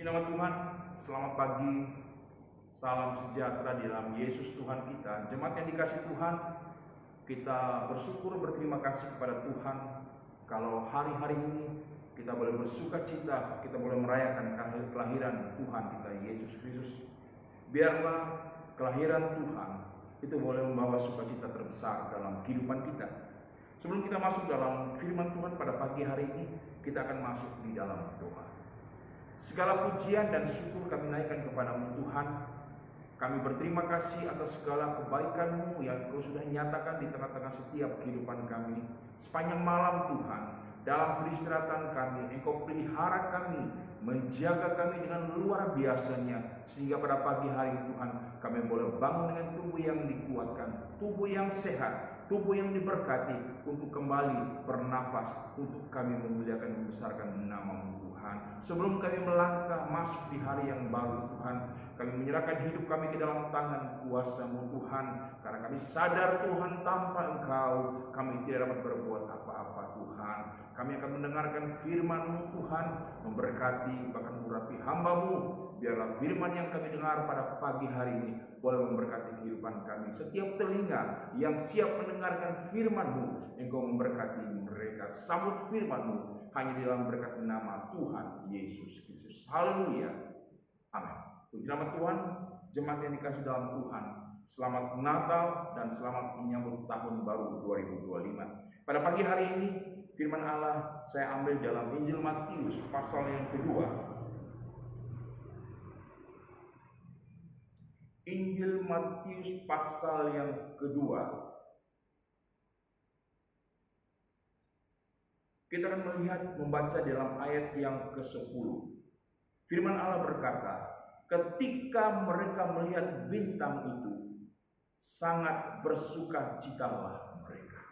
Nama Tuhan, selamat pagi, salam sejahtera di dalam Yesus Tuhan kita. Jemaat yang dikasihi Tuhan, kita bersyukur berterima kasih kepada Tuhan kalau hari-hari ini kita boleh bersuka cita, kita boleh merayakan kelahiran Tuhan kita Yesus Kristus. Biarlah kelahiran Tuhan itu boleh membawa sukacita terbesar dalam kehidupan kita. Sebelum kita masuk dalam firman Tuhan pada pagi hari ini, kita akan masuk di dalam doa. Segala pujian dan syukur kami naikkan kepadamu Tuhan. Kami berterima kasih atas segala kebaikan-Mu yang Kau sudah nyatakan di tengah-tengah setiap kehidupan kami. Sepanjang malam Tuhan, dalam peristirahatan kami, Engkau pelihara kami, menjaga kami dengan luar biasanya. Sehingga pada pagi hari Tuhan, kami boleh bangun dengan tubuh yang dikuatkan, tubuh yang sehat, tubuh yang diberkati untuk kembali bernafas, untuk kami memuliakan dan membesarkan nama-Mu Tuhan. Sebelum kami melangkah masuk di hari yang baru Tuhan, kami menyerahkan hidup kami ke dalam tangan kuasa-Mu Tuhan. Karena kami sadar Tuhan, tanpa Engkau kami tidak dapat berbuat apa-apa Tuhan. Kami akan mendengarkan firman-Mu Tuhan, memberkati bahkan mengurapi hamba-Mu. Biarlah firman yang kami dengar pada pagi hari ini boleh memberkati kehidupan kami. Setiap telinga yang siap mendengarkan firman-Mu, Engkau memberkati mereka. Sambut firman-Mu hanya di dalam berkat nama Tuhan Yesus Kristus. Haleluya. Amin. Puji nama Tuhan. Jemaat yang dikasih dalam Tuhan, selamat Natal dan selamat menyambut tahun baru 2025. Pada pagi hari ini firman Allah saya ambil dalam Injil Matius pasal yang kedua. Injil Matius pasal yang kedua. Kita akan melihat, membaca dalam ayat yang ke-10. Firman Allah berkata, ketika mereka melihat bintang itu, sangat bersukacitalah mereka.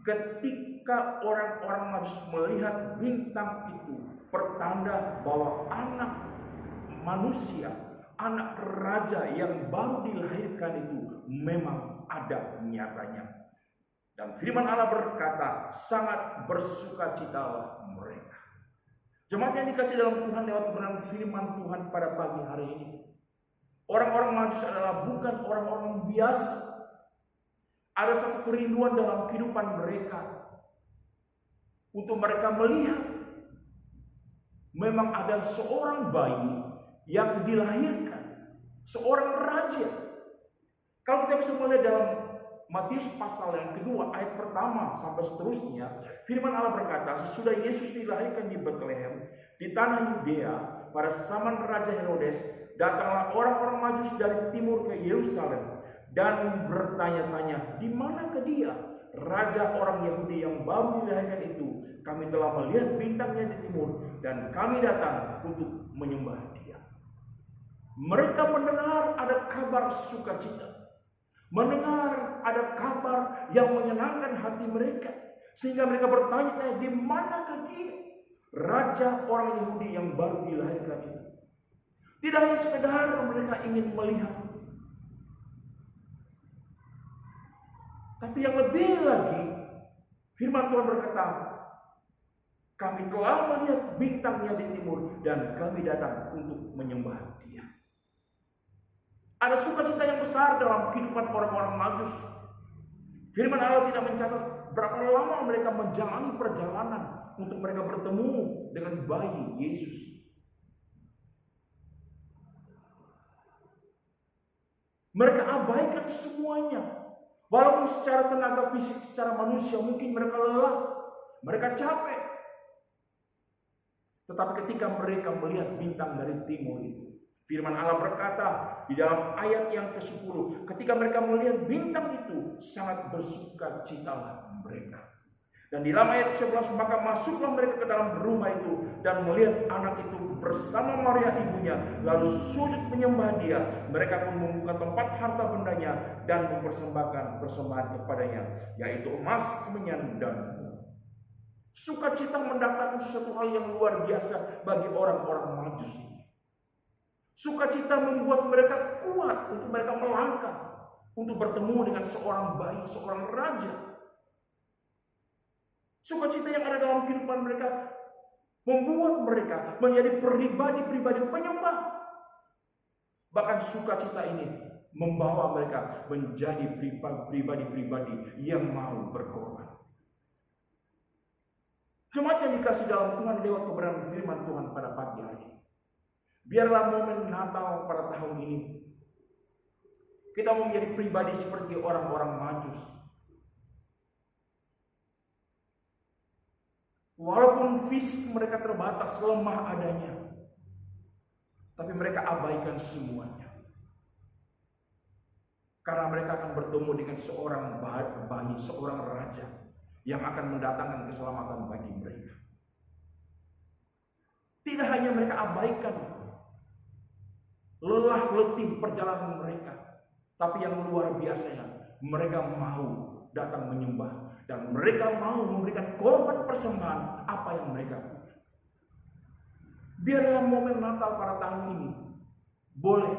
Ketika orang-orang Majus melihat bintang itu, pertanda bahwa anak manusia, anak raja yang baru dilahirkan itu memang ada nyatanya. Dan firman Allah berkata, sangat bersukacitalah mereka. Jemaat yang dikasih dalam Tuhan, lewat kebenaran firman Tuhan pada pagi hari ini, orang-orang Majus adalah bukan orang-orang biasa. Ada satu kerinduan dalam kehidupan mereka untuk mereka melihat memang ada seorang bayi yang dilahirkan, seorang raja. Kalau kita bisa melihat dalam Matius pasal yang kedua ayat pertama sampai seterusnya, firman Allah berkata, sesudah Yesus dilahirkan di Betlehem di tanah Yudea pada zaman Raja Herodes, datanglah orang-orang Majus dari timur ke Yerusalem dan bertanya-tanya, di manakah dia, raja orang Yahudi yang baru dilahirkan itu? Kami telah melihat bintangnya di timur dan kami datang untuk menyembah dia. Mereka mendengar ada kabar sukacita, mendengar ada kabar yang menyenangkan hati mereka, sehingga mereka bertanya, di manakah dia, raja orang Yahudi yang baru dilahirkan itu? Tidak hanya sekedar mereka ingin melihat, tapi yang lebih lagi, firman Tuhan berkata, kami telah melihat bintangnya di timur dan kami datang untuk menyembah dia. Ada sukacita yang besar dalam kehidupan orang-orang Majus. Firman Allah tidak mencatat berapa lama mereka menjalani perjalanan untuk mereka bertemu dengan bayi Yesus. Mereka abaikan semuanya. Walaupun secara tenaga fisik, secara manusia mungkin mereka lelah, mereka capek. Tetapi ketika mereka melihat bintang dari timur itu, firman Allah berkata di dalam ayat yang ke-10, ketika mereka melihat bintang itu, sangat bersukacitalah mereka. Dan di dalam ayat 11, maka masuklah mereka ke dalam rumah itu dan melihat anak itu bersama Maria ibunya, lalu sujud menyembah dia. Mereka pun membuka tempat harta bendanya dan mempersembahkan persembahan kepadanya, yaitu emas, kemenyan, dan sukacita mendatangkan sesuatu hal yang luar biasa bagi orang-orang Majus ini. Sukacita membuat mereka kuat untuk mereka melangkah, untuk bertemu dengan seorang bayi, seorang raja. Sukacita yang ada dalam kehidupan mereka membuat mereka menjadi pribadi-pribadi penyembah. Bahkan sukacita ini membawa mereka menjadi pribadi-pribadi yang mau berkorban. Jemaat yang dikasih dalam Tuhan, lewat kebenaran firman Tuhan pada pagi hari ini, biarlah momen Natal pada tahun ini kita mau menjadi pribadi seperti orang-orang Majus. Walaupun fisik mereka terbatas, lemah adanya, tapi mereka abaikan semuanya. Karena mereka akan bertemu dengan seorang bayi, seorang raja yang akan mendatangkan keselamatan bagi mereka. Tidak hanya mereka abaikan lelah letih perjalanan mereka, tapi yang luar biasanya, mereka mau datang menyembah. Dan mereka mau memberikan korban persembahan apa yang mereka punya. Biarlah momen Natal pada tahun ini boleh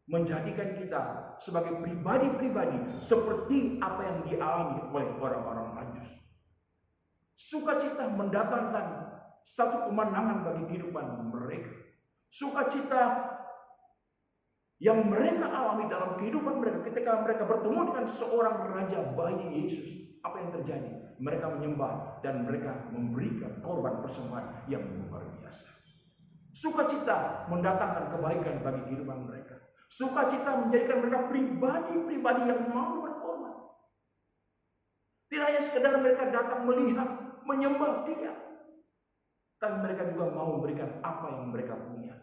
menjadikan kita sebagai pribadi-pribadi seperti apa yang dialami oleh orang-orang Majus. Sukacita mendatangkan satu kemenangan bagi kehidupan mereka. Sukacita yang mereka alami dalam kehidupan mereka ketika mereka bertemu dengan seorang raja bayi Yesus. Apa yang terjadi? Mereka menyembah dan mereka memberikan korban persembahan yang luar biasa. Sukacita mendatangkan kebaikan bagi kehidupan mereka. Sukacita menjadikan mereka pribadi-pribadi yang mau berkorban. Tidak hanya sekedar mereka datang melihat, menyembah, tidak. Tapi mereka juga mau memberikan apa yang mereka punya.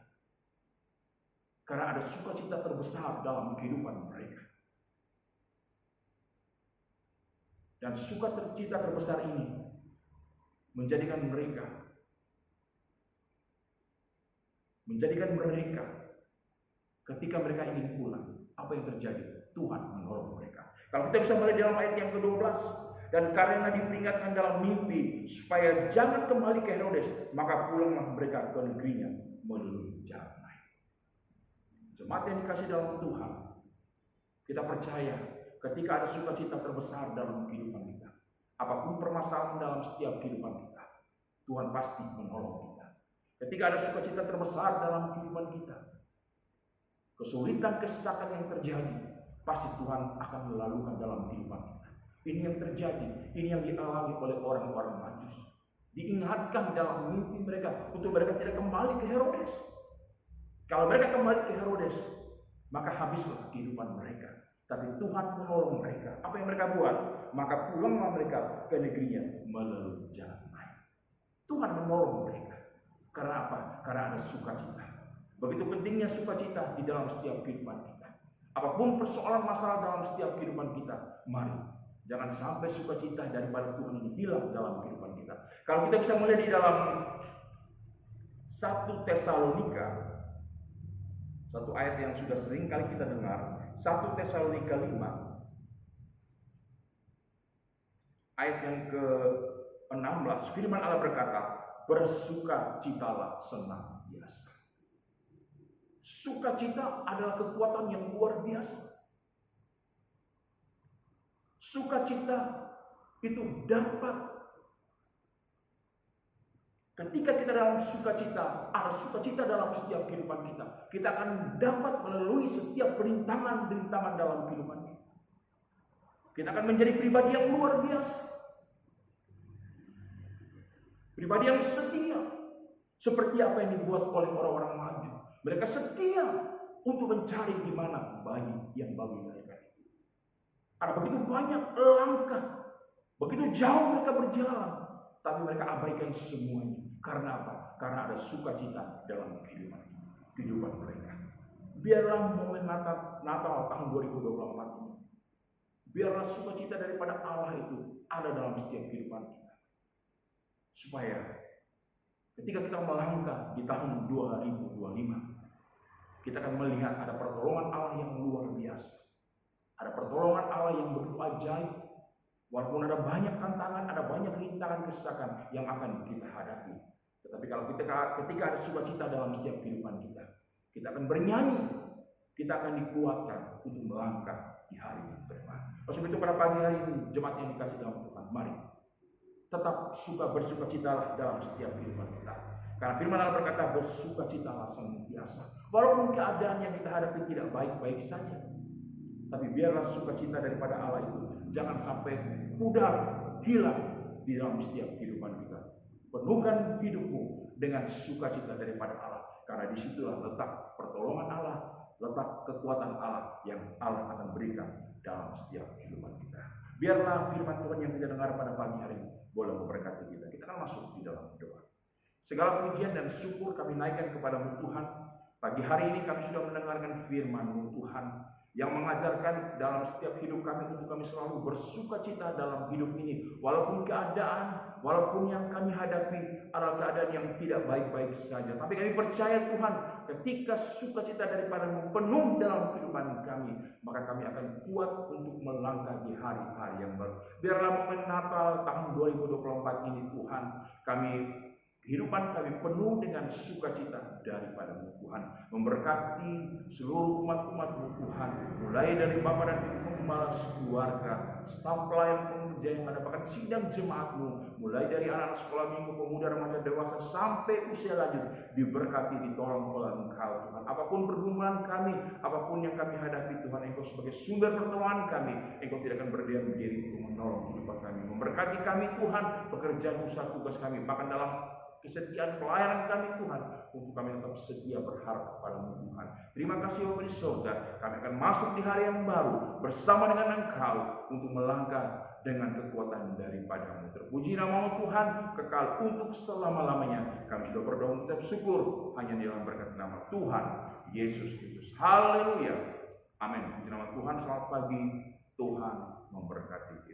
Karena ada sukacita terbesar dalam kehidupan mereka. Dan sukacita terbesar ini menjadikan mereka ketika mereka ingin pulang, apa yang terjadi? Tuhan menolong mereka. Kalau kita bisa melihat dalam ayat yang ke-12, dan karena diperingatkan dalam mimpi supaya jangan kembali ke Herodes, maka pulanglah mereka ke negerinya melalui jalan lain. Jemaat yang dikasih dalam Tuhan, kita percaya ketika ada sukacita terbesar dalam kehidupan kita, apapun permasalahan dalam setiap kehidupan kita, Tuhan pasti menolong kita. Ketika ada sukacita terbesar dalam kehidupan kita, kesulitan, kesesakan yang terjadi, pasti Tuhan akan melalukan dalam kehidupan kita. Ini yang terjadi, ini yang dialami oleh orang-orang Majus. Diingatkan dalam mimpi mereka untuk mereka tidak kembali ke Herodes. Kalau mereka kembali ke Herodes, maka habislah kehidupan mereka. Tapi Tuhan menolong mereka. Apa yang mereka buat? Maka pulanglah mereka ke negerinya melalui jalan lain. Tuhan menolong mereka. Karena apa? Karena ada sukacita. Begitu pentingnya sukacita di dalam setiap kehidupan kita. Apapun persoalan masalah dalam setiap kehidupan kita, mari jangan sampai sukacita daripada Tuhan ini hilang dalam kehidupan kita. Kalau kita bisa melihat di dalam 1 Tesalonika, satu ayat yang sudah sering kali kita dengar, 1 Tesalonika 5 ayat yang ke-16, firman Allah berkata, bersukacitalah senantiasa. Sukacita adalah kekuatan yang luar biasa. Sukacita itu dapat, ketika kita dalam sukacita, ada sukacita dalam setiap kehidupan kita, kita akan dapat melalui setiap rintangan-rintangan dalam kehidupan kita. Kita akan menjadi pribadi yang luar biasa. Pribadi yang setia. Seperti apa yang dibuat oleh orang-orang maju. Mereka setia untuk mencari di mana bayi yang bawi mereka. Ada begitu banyak langkah, begitu jauh mereka berjalan, tapi mereka abaikan semuanya. Karena apa? Karena ada sukacita dalam kehidupan mereka. Biarlah momen Natal tahun 2024 ini, biarlah sukacita daripada Allah itu ada dalam setiap kehidupan kita. Supaya ketika kita melangkah di tahun 2025, kita akan melihat ada pertolongan Allah yang luar biasa. Ada pertolongan Allah yang begitu ajaib. Walaupun ada banyak tantangan, ada banyak rintangan kesesakan yang akan kita hadapi. Tetapi kalau ketika ada sukacita dalam setiap kehidupan kita akan bernyanyi, kita akan dikuatkan untuk melangkah di hari yang ke depan. Oleh sebab itu pada pagi hari ini, jemaat yang dikasih dalam Tuhan, mari tetap bersukacitalah dalam setiap kehidupan kita. Karena firman Allah berkata, bersukacitalah senantiasa. Walaupun keadaan yang kita hadapi tidak baik-baik saja, tapi biarlah sukacita daripada Allah itu jangan sampai pudar, hilang di dalam setiap kehidupan kita. Penuhkan hidupmu dengan sukacita daripada Allah, karena disitulah letak pertolongan Allah, letak kekuatan Allah yang Allah akan berikan dalam setiap kehidupan kita. Biarlah firman Tuhan yang kita dengar pada pagi hari ini boleh memberkati kita. Kita akan masuk di dalam doa. Segala pujian dan syukur kami naikkan kepada-Mu Tuhan. Pagi hari ini kami sudah mendengarkan firman-Mu Tuhan yang mengajarkan dalam setiap hidup kami untuk kami selalu bersukacita dalam hidup ini. Walaupun keadaan, walaupun yang kami hadapi adalah keadaan yang tidak baik-baik saja. Tapi kami percaya Tuhan, ketika sukacita daripada-Mu penuh dalam kehidupan kami, maka kami akan kuat untuk melangkah di hari-hari yang baru. Biarlah momen Natal tahun 2024 ini Tuhan, kehidupan kami penuh dengan sukacita daripada-Mu Tuhan. Memberkati seluruh umat-umat-Mu Tuhan, mulai dari Bapa dan Ibu Gembala keluarga, staf pelayan pengerja yang mendapatkan sidang jemaat-Mu, mulai dari anak sekolah minggu, pemuda, remaja, dewasa sampai usia lanjut, diberkati, ditolong oleh Engkau Tuhan. Apapun pergumulan kami, apapun yang kami hadapi Tuhan, Engkau sebagai sumber pertolongan kami. Engkau tidak akan berdiam diri untuk menolong kehidupan kami. Memberkati kami Tuhan, pekerjaan usaha tugas kami, bahkan dalam kesetiaan pelayanan kami Tuhan, untuk kami tetap setia berharap kepada-Mu Tuhan. Terima kasih Bapa di surga, kami akan masuk di hari yang baru bersama dengan Engkau untuk melangkah dengan kekuatan daripada-Mu. Terpuji nama-Mu Tuhan, kekal untuk selama-lamanya. Kami sudah berdoa mengucap syukur hanya di dalam berkat nama Tuhan Yesus Kristus. Haleluya. Amin. Puji nama Tuhan. Selamat pagi. Tuhan memberkati.